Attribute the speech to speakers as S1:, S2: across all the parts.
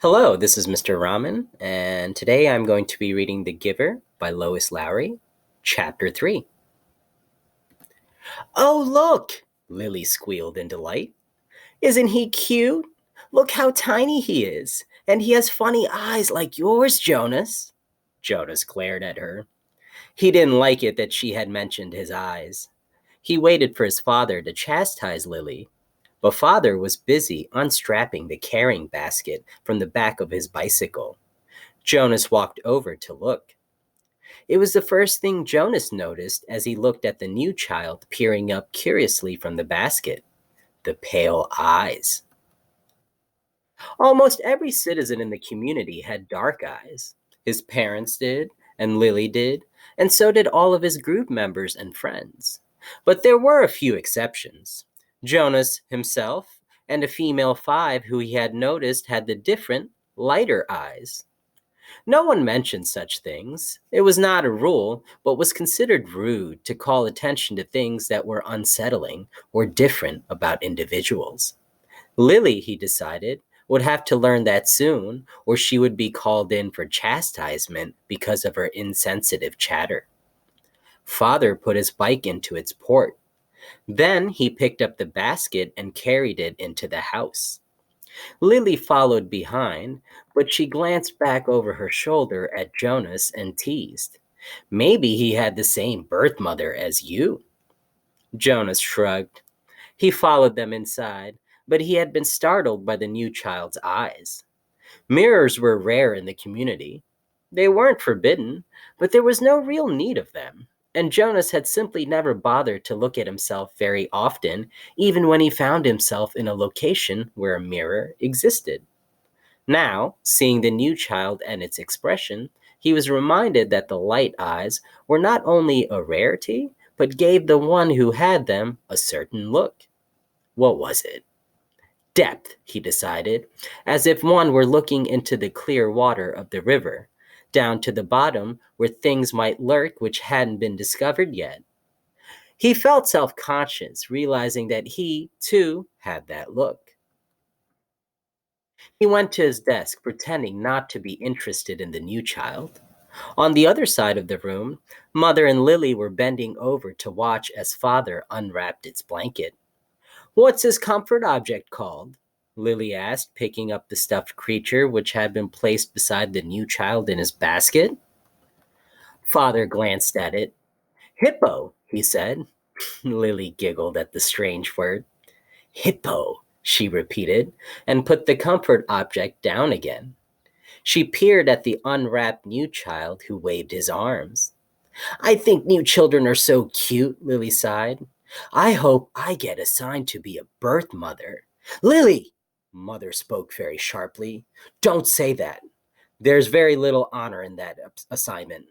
S1: Hello, this is Mr. Rahman, and today I'm going to be reading The Giver by Lois Lowry, Chapter 3. Oh, look! Lily squealed in delight. Isn't he cute? Look how tiny he is, and he has funny eyes like yours, Jonas. Jonas glared at her. He didn't like it that she had mentioned his eyes. He waited for his father to chastise Lily, but father was busy unstrapping the carrying basket from the back of his bicycle. Jonas walked over to look. It was the first thing Jonas noticed as he looked at the new child peering up curiously from the basket. The pale eyes. Almost every citizen in the community had dark eyes. His parents did, and Lily did, and so did all of his group members and friends. But there were a few exceptions. Jonas himself and a female five who he had noticed had the different, lighter eyes. No one mentioned such things. It was not a rule, but was considered rude to call attention to things that were unsettling or different about individuals. Lily, he decided, would have to learn that soon, or she would be called in for chastisement because of her insensitive chatter. Father put his bike into its port. Then he picked up the basket and carried it into the house. Lily followed behind, but she glanced back over her shoulder at Jonas and teased. Maybe he had the same birth mother as you. Jonas shrugged. He followed them inside, but he had been startled by the new child's eyes. Mirrors were rare in the community. They weren't forbidden, but there was no real need of them, and Jonas had simply never bothered to look at himself very often, even when he found himself in a location where a mirror existed. Now, seeing the new child and its expression, he was reminded that the light eyes were not only a rarity, but gave the one who had them a certain look. What was it? Depth, he decided, as if one were looking into the clear water of the river, down to the bottom where things might lurk which hadn't been discovered yet. He felt self conscious, realizing that he, too, had that look. He went to his desk, pretending not to be interested in the new child. On the other side of the room, Mother and Lily were bending over to watch as Father unwrapped its blanket. What's his comfort object called? Lily asked, picking up the stuffed creature which had been placed beside the new child in his basket. Father glanced at it. Hippo, he said. Lily giggled at the strange word. Hippo, she repeated, and put the comfort object down again. She peered at the unwrapped new child who waved his arms. I think new children are so cute, Lily sighed. I hope I get assigned to be a birth mother. Lily, Mother spoke very sharply. Don't say that. There's very little honor in that assignment.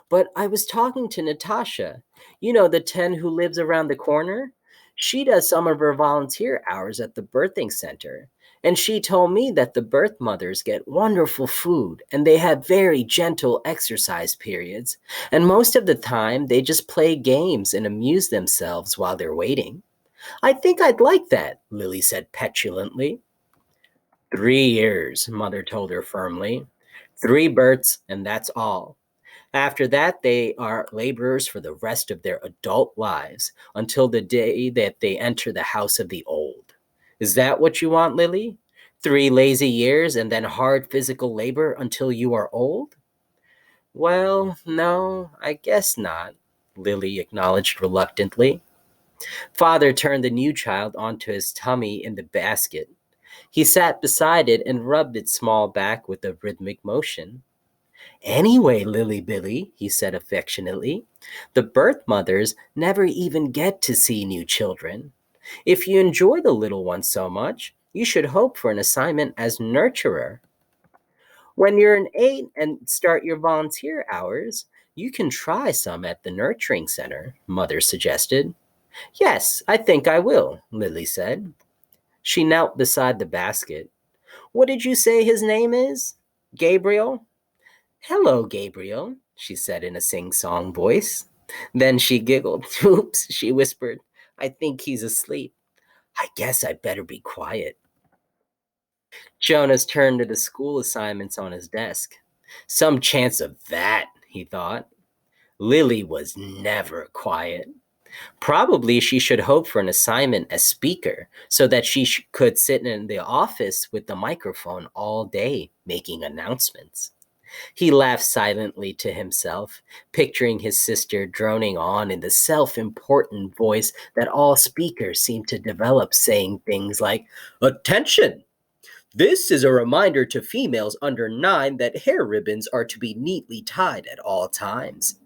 S1: But I was talking to Natasha, the 10 who lives around the corner. She does some of her volunteer hours at the birthing center. And she told me that the birth mothers get wonderful food and they have very gentle exercise periods. And most of the time, they just play games and amuse themselves while they're waiting. I think I'd like that, Lily said petulantly. 3 years, Mother told her firmly. 3 births, and that's all. After that, they are laborers for the rest of their adult lives until the day that they enter the house of the old. Is that what you want, Lily? 3 lazy years and then hard physical labor until you are old? Well, no, I guess not, Lily acknowledged reluctantly. Father turned the new child onto his tummy in the basket. He sat beside it and rubbed its small back with a rhythmic motion. Anyway, Lily Billy, he said affectionately, the birth mothers never even get to see new children. If you enjoy the little ones so much, you should hope for an assignment as nurturer. When you're an 8 and start your volunteer hours, you can try some at the nurturing center, Mother suggested. Yes, I think I will, Lily said. She knelt beside the basket. What did you say his name is? Gabriel? Hello, Gabriel, she said in a sing-song voice. Then she giggled. Oops, she whispered. I think he's asleep. I guess I better be quiet. Jonas turned to the school assignments on his desk. Some chance of that, he thought. Lily was never quiet. Probably she should hope for an assignment as speaker so that she could sit in the office with the microphone all day making announcements. He laughed silently to himself, picturing his sister droning on in the self important voice that all speakers seem to develop, saying things like, "Attention! This is a reminder to females under 9 that hair ribbons are to be neatly tied at all times."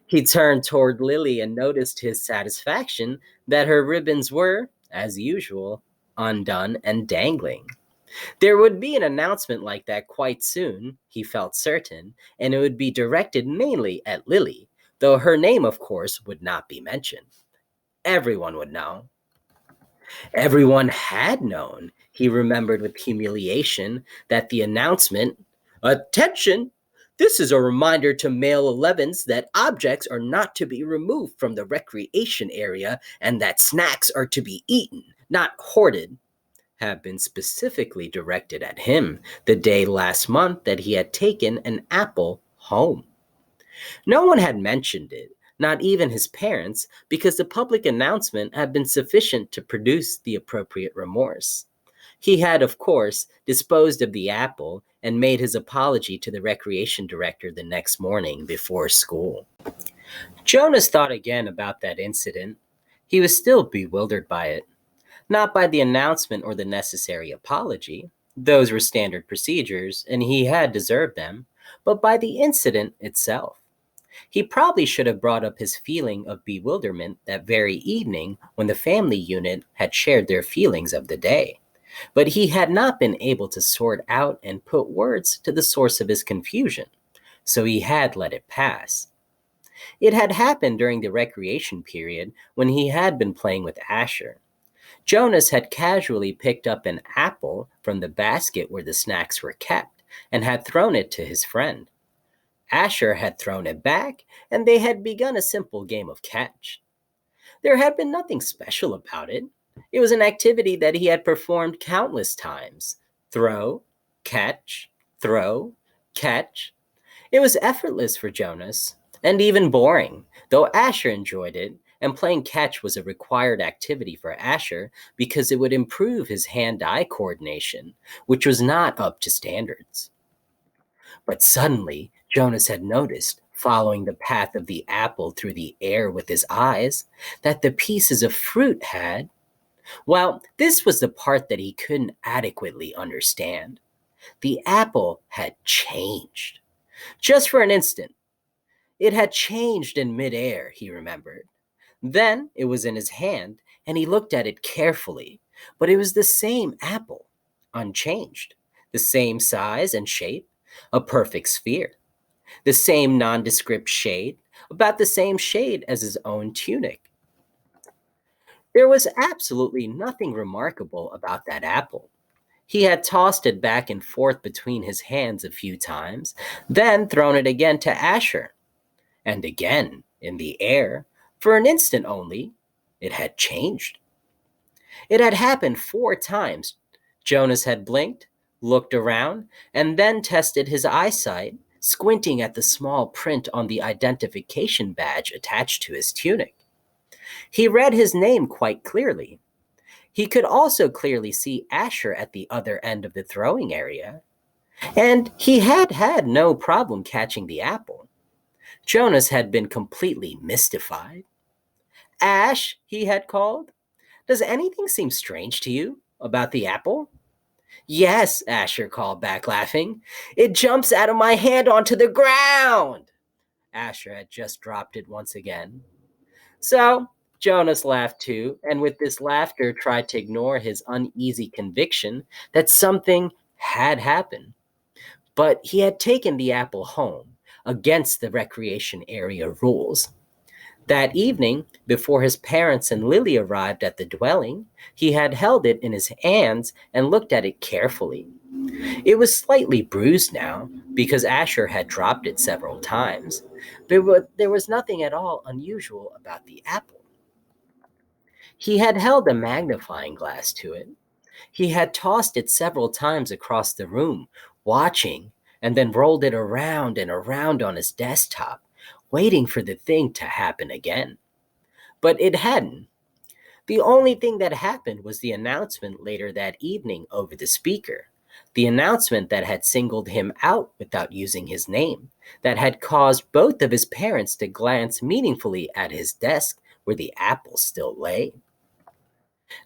S1: He turned toward Lily and noticed to his satisfaction that her ribbons were, as usual, undone and dangling. There would be an announcement like that quite soon, he felt certain, and it would be directed mainly at Lily, though her name, of course, would not be mentioned. Everyone would know. Everyone had known, he remembered with humiliation, that the announcement, "Attention! This is a reminder to male 11s that objects are not to be removed from the recreation area and that snacks are to be eaten, not hoarded," had been specifically directed at him the day last month that he had taken an apple home. No one had mentioned it, not even his parents, because the public announcement had been sufficient to produce the appropriate remorse. He had, of course, disposed of the apple and made his apology to the recreation director the next morning before school. Jonas thought again about that incident. He was still bewildered by it, not by the announcement or the necessary apology. Those were standard procedures, and he had deserved them, but by the incident itself. He probably should have brought up his feeling of bewilderment that very evening when the family unit had shared their feelings of the day. But he had not been able to sort out and put words to the source of his confusion, so he had let it pass. It had happened during the recreation period when he had been playing with Asher. Jonas had casually picked up an apple from the basket where the snacks were kept and had thrown it to his friend. Asher had thrown it back, and they had begun a simple game of catch. There had been nothing special about it. It was an activity that he had performed countless times: throw, catch, throw, catch. It was effortless for Jonas, and even boring, though Asher enjoyed it, and playing catch was a required activity for Asher because it would improve his hand eye coordination, which was not up to standards. But suddenly, Jonas had noticed, following the path of the apple through the air with his eyes, that the pieces of fruit had, well, this was the part that he couldn't adequately understand. The apple had changed. Just for an instant, it had changed in midair, he remembered. Then it was in his hand, and he looked at it carefully, but it was the same apple, unchanged, the same size and shape, a perfect sphere, the same nondescript shade, about the same shade as his own tunic. There was absolutely nothing remarkable about that apple. He had tossed it back and forth between his hands a few times, then thrown it again to Asher, and again in the air, for an instant only. It had changed. It had happened 4 times. Jonas had blinked, looked around, and then tested his eyesight, squinting at the small print on the identification badge attached to his tunic. He read his name quite clearly. He could also clearly see Asher at the other end of the throwing area, and he had had no problem catching the apple. Jonas had been completely mystified. "Ash," he had called, "does anything seem strange to you about the apple?" "Yes," Asher called back, laughing. "It jumps out of my hand onto the ground." Asher had just dropped it once again. So Jonas laughed too, and with this laughter tried to ignore his uneasy conviction that something had happened. But he had taken the apple home, against the recreation area rules. That evening, before his parents and Lily arrived at the dwelling, he had held it in his hands and looked at it carefully. It was slightly bruised now, because Asher had dropped it several times, but there was nothing at all unusual about the apple. He had held a magnifying glass to it. He had tossed it several times across the room, watching, and then rolled it around and around on his desktop, waiting for the thing to happen again. But it hadn't. The only thing that happened was the announcement later that evening over the speaker. The announcement that had singled him out without using his name, that had caused both of his parents to glance meaningfully at his desk where the apple still lay.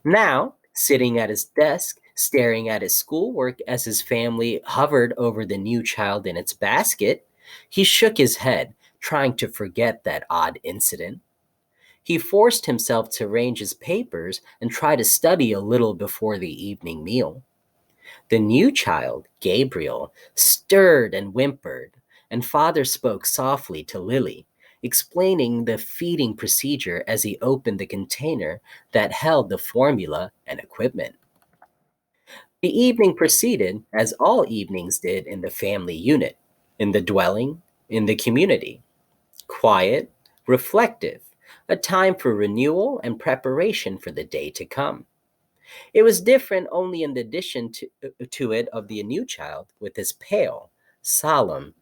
S1: Now, sitting at his desk, staring at his schoolwork as his family hovered over the new child in its basket, he shook his head, trying to forget that odd incident. He forced himself to arrange his papers and try to study a little before the evening meal. The new child, Gabriel, stirred and whimpered, and father spoke softly to Lily, explaining the feeding procedure as he opened the container that held the formula and equipment. The evening proceeded as all evenings did in the family unit, in the dwelling, in the community. Quiet, reflective, a time for renewal and preparation for the day to come. It was different only in the addition to it of the new child with his pale, solemn,